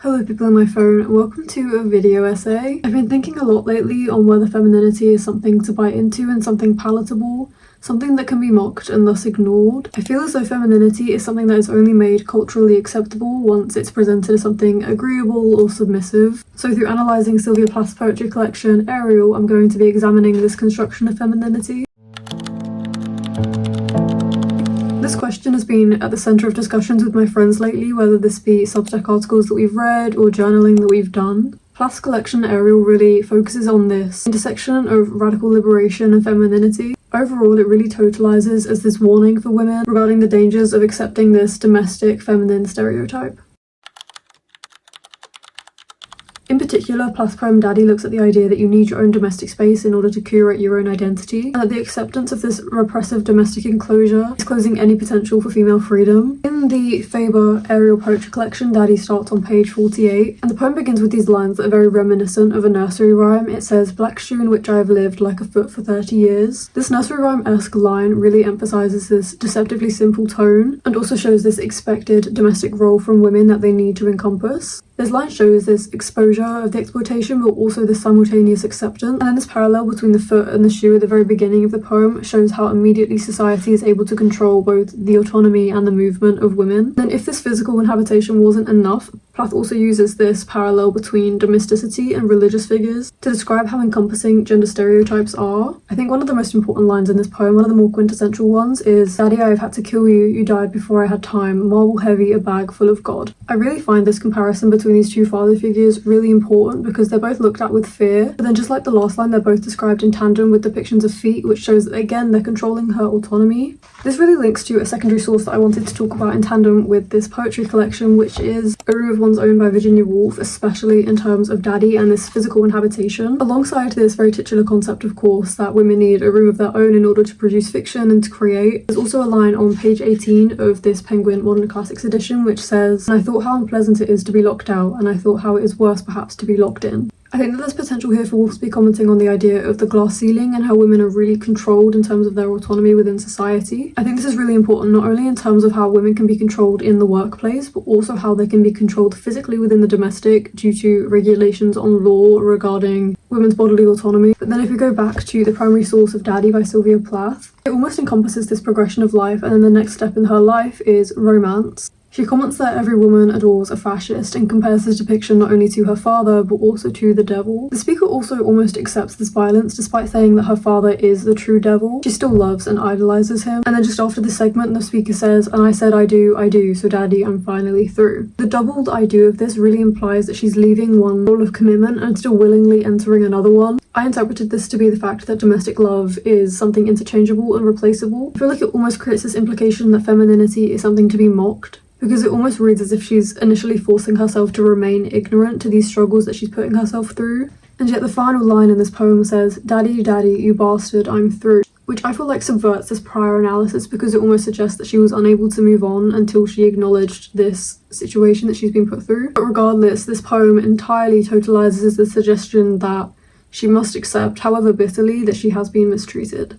Hello people on my phone, and welcome to a video essay. I've been thinking a lot lately on whether femininity is something to buy into and something palatable, something that can be mocked and thus ignored. I feel as though femininity is something that is only made culturally acceptable once it's presented as something agreeable or submissive. So through analysing Sylvia Plath's poetry collection, Ariel, I'm going to be examining this construction of femininity. This question has been at the centre of discussions with my friends lately, whether this be Substack articles that we've read or journaling that we've done. Plath's collection Ariel really focuses on this intersection of radical liberation and femininity. Overall, it really totalises as this warning for women regarding the dangers of accepting this domestic feminine stereotype. In particular, Plath's poem Daddy looks at the idea that you need your own domestic space in order to curate your own identity, and that the acceptance of this repressive domestic enclosure is closing any potential for female freedom. In the Faber Ariel poetry collection, Daddy starts on page 48, and the poem begins with these lines that are very reminiscent of a nursery rhyme. It says, "Black shoe in which I have lived like a foot for 30 years." This nursery rhyme-esque line really emphasises this deceptively simple tone, and also shows this expected domestic role from women that they need to encompass. This line shows this exposure of the exploitation, but also the simultaneous acceptance. And then this parallel between the foot and the shoe at the very beginning of the poem shows how immediately society is able to control both the autonomy and the movement of women. And if this physical inhabitation wasn't enough, Plath also uses this parallel between domesticity and religious figures to describe how encompassing gender stereotypes are. I think one of the most important lines in this poem, one of the more quintessential ones, is, "Daddy, I have had to kill you, you died before I had time, marble heavy, a bag full of God." I really find this comparison between these two father figures really important because they're both looked at with fear, but then just like the last line, they're both described in tandem with depictions of feet, which shows that again they're controlling her autonomy. This really links to a secondary source that I wanted to talk about in tandem with this poetry collection, which is A Room of One's Own by Virginia Woolf, especially in terms of Daddy and this physical inhabitation, alongside this very titular concept, of course, that women need a room of their own in order to produce fiction and to create. There's also a line on page 18 of this Penguin Modern Classics edition which says, "And I thought how unpleasant it is to be locked out, and I thought how it is worse perhaps to be locked in." I think that there's potential here for Woolf to be commenting on the idea of the glass ceiling and how women are really controlled in terms of their autonomy within society. I think this is really important, not only in terms of how women can be controlled in the workplace, but also how they can be controlled physically within the domestic due to regulations on law regarding women's bodily autonomy. But then if we go back to the primary source of Daddy by Sylvia Plath, it almost encompasses this progression of life, and then the next step in her life is romance. She comments that every woman adores a fascist and compares this depiction not only to her father but also to the devil. The speaker also almost accepts this violence despite saying that her father is the true devil. She still loves and idolizes him. And then just after this segment, the speaker says, "And I said I do, so Daddy, I'm finally through." The doubled I do of this really implies that she's leaving one role of commitment and still willingly entering another one. I interpreted this to be the fact that domestic love is something interchangeable and replaceable. I feel like it almost creates this implication that femininity is something to be mocked, because it almost reads as if she's initially forcing herself to remain ignorant to these struggles that she's putting herself through. And yet the final line in this poem says, "Daddy, Daddy, you bastard, I'm through," which I feel like subverts this prior analysis because it almost suggests that she was unable to move on until she acknowledged this situation that she's been put through. But regardless, this poem entirely totalizes the suggestion that she must accept, however bitterly, that she has been mistreated.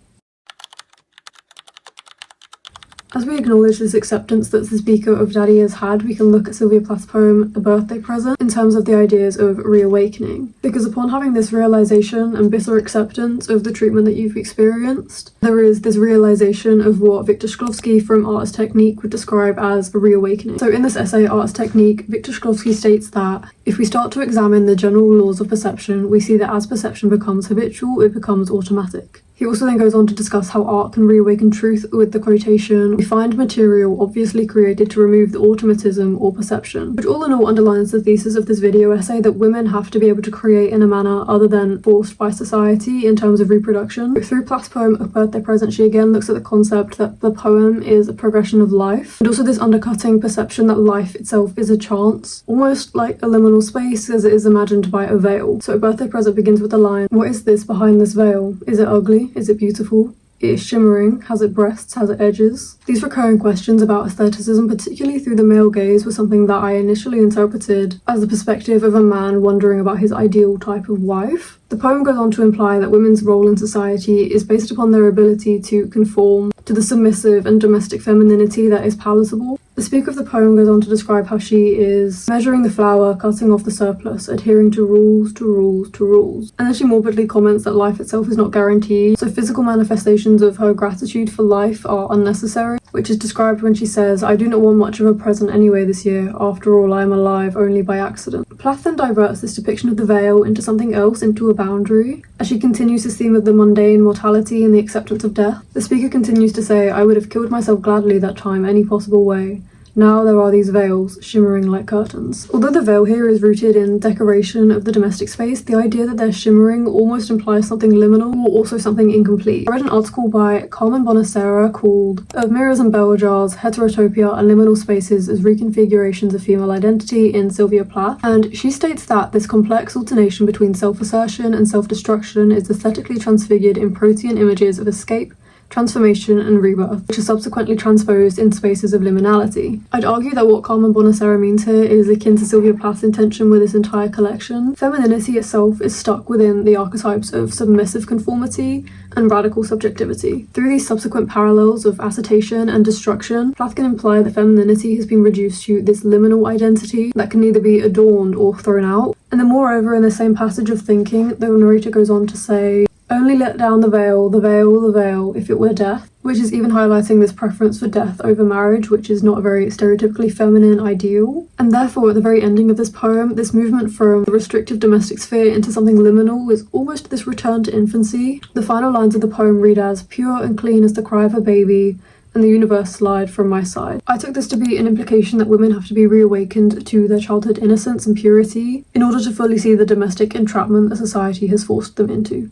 As we acknowledge this acceptance that the speaker of Daddy has had, we can look at Sylvia Plath's poem A Birthday Present in terms of the ideas of reawakening. Because upon having this realization and bitter acceptance of the treatment that you've experienced, there is this realization of what Victor Shklovsky from Art as Technique would describe as a reawakening. So in this essay, Art as Technique, Victor Shklovsky states that if we start to examine the general laws of perception, we see that as perception becomes habitual, it becomes automatic. He also then goes on to discuss how art can reawaken truth with the quotation, "We find material obviously created to remove the automatism or perception," which all in all underlines the thesis of this video essay that women have to be able to create in a manner other than forced by society in terms of reproduction. Through Plath's poem A Birthday Present, she again looks at the concept that the poem is a progression of life, and also this undercutting perception that life itself is a chance, almost like a liminal space as it is imagined by a veil. So A Birthday Present begins with the line, "What is this behind this veil? Is it ugly? Is it beautiful? It is shimmering. Has it breasts? Has it edges?" These recurring questions about aestheticism, particularly through the male gaze, was something that I initially interpreted as the perspective of a man wondering about his ideal type of wife. The poem goes on to imply that women's role in society is based upon their ability to conform to the submissive and domestic femininity that is palatable. The speaker of the poem goes on to describe how she is measuring the flour, cutting off the surplus, adhering to rules, to rules, to rules. And then she morbidly comments that life itself is not guaranteed, so physical manifestations of her gratitude for life are unnecessary, which is described when she says, "I do not want much of a present anyway this year. After all, I am alive only by accident." Plath then diverts this depiction of the veil into something else, into a boundary. As she continues this theme of the mundane, mortality, and the acceptance of death, the speaker continues to say, "I would have killed myself gladly that time any possible way. Now there are these veils, shimmering like curtains." Although the veil here is rooted in decoration of the domestic space, the idea that they're shimmering almost implies something liminal or also something incomplete. I read an article by Carmen Bonacera called "Of Mirrors and Bell Jars, Heterotopia and Liminal Spaces as Reconfigurations of Female Identity" in Sylvia Plath, and she states that this complex alternation between self-assertion and self-destruction is aesthetically transfigured in protean images of escape, transformation, and rebirth, which are subsequently transposed in spaces of liminality. I'd argue that what Carmen Bonacera means here is akin to Sylvia Plath's intention with this entire collection. Femininity itself is stuck within the archetypes of submissive conformity and radical subjectivity. Through these subsequent parallels of assertion and destruction, Plath can imply that femininity has been reduced to this liminal identity that can neither be adorned or thrown out. And then moreover, in the same passage of thinking, the narrator goes on to say, "Only let down the veil, the veil, the veil, if it were death," which is even highlighting this preference for death over marriage, which is not a very stereotypically feminine ideal. And therefore, at the very ending of this poem, this movement from the restrictive domestic sphere into something liminal is almost this return to infancy. The final lines of the poem read as, "Pure and clean as the cry of a baby, and the universe slide from my side." I took this to be an implication that women have to be reawakened to their childhood innocence and purity in order to fully see the domestic entrapment that society has forced them into.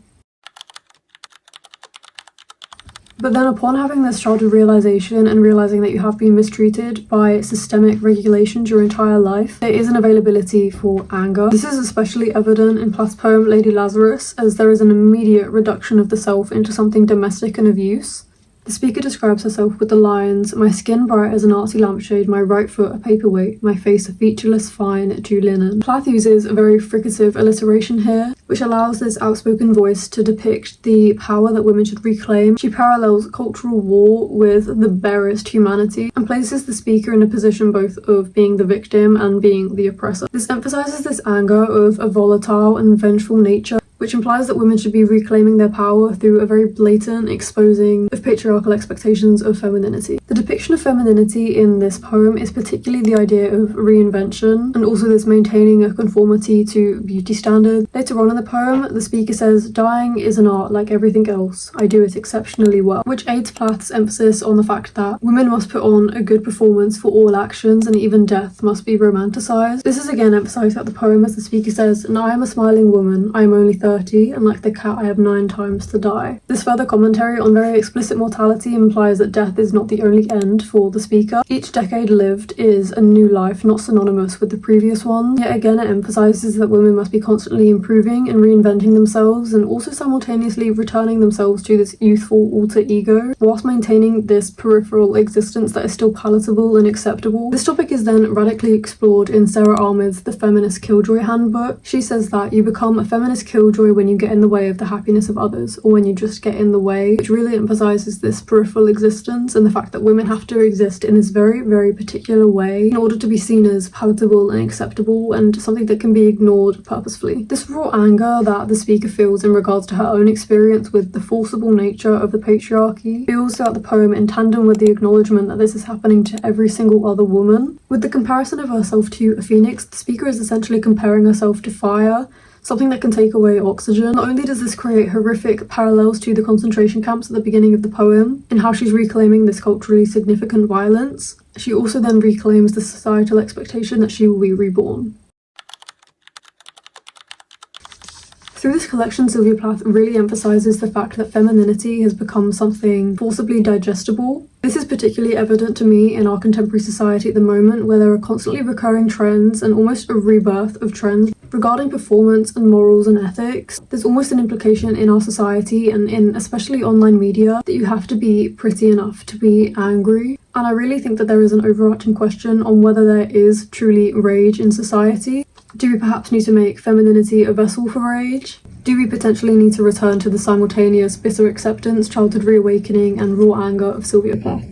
But then upon having this childhood realization and realizing that you have been mistreated by systemic regulations your entire life, there is an availability for anger. This is especially evident in Plath's poem Lady Lazarus, as there is an immediate reduction of the self into something domestic and of use. The speaker describes herself with the lines, "My skin bright as an artsy lampshade, my right foot a paperweight, my face a featureless fine Jew linen." Plath uses a very fricative alliteration here, which allows this outspoken voice to depict the power that women should reclaim. She parallels cultural war with the barest humanity and places the speaker in a position both of being the victim and being the oppressor. This emphasizes this anger of a volatile and vengeful nature, which implies that women should be reclaiming their power through a very blatant exposing of patriarchal expectations of femininity. The depiction of femininity in this poem is particularly the idea of reinvention and also this maintaining a conformity to beauty standards. Later on in the poem, the speaker says, "Dying is an art like everything else. I do it exceptionally well," which aids Plath's emphasis on the fact that women must put on a good performance for all actions and even death must be romanticized. This is again emphasized throughout the poem as the speaker says, "And I am a smiling woman. I am only 30, and like the cat I have 9 times to die." This further commentary on very explicit mortality implies that death is not the only end for the speaker. Each decade lived is a new life, not synonymous with the previous one. Yet again, it emphasizes that women must be constantly improving and reinventing themselves and also simultaneously returning themselves to this youthful alter ego whilst maintaining this peripheral existence that is still palatable and acceptable. This topic is then radically explored in Sarah Ahmed's The Feminist Killjoy Handbook. She says that you become a feminist killjoy when you get in the way of the happiness of others, or when you just get in the way, which really emphasizes this peripheral existence and the fact that women have to exist in this very, very particular way in order to be seen as palatable and acceptable and something that can be ignored purposefully. This raw anger that the speaker feels in regards to her own experience with the forcible nature of the patriarchy feels throughout the poem in tandem with the acknowledgement that this is happening to every single other woman. With the comparison of herself to a phoenix, the speaker is essentially comparing herself to fire, something that can take away oxygen. Not only does this create horrific parallels to the concentration camps at the beginning of the poem, in how she's reclaiming this culturally significant violence, she also then reclaims the societal expectation that she will be reborn. Through this collection, Sylvia Plath really emphasizes the fact that femininity has become something forcibly digestible. This is particularly evident to me in our contemporary society at the moment, where there are constantly recurring trends and almost a rebirth of trends regarding performance and morals and ethics. There's almost an implication in our society and in especially online media that you have to be pretty enough to be angry. And I really think that there is an overarching question on whether there is truly rage in society. Do we perhaps need to make femininity a vessel for rage? Do we potentially need to return to the simultaneous bitter acceptance, childhood reawakening, and raw anger of Sylvia Plath?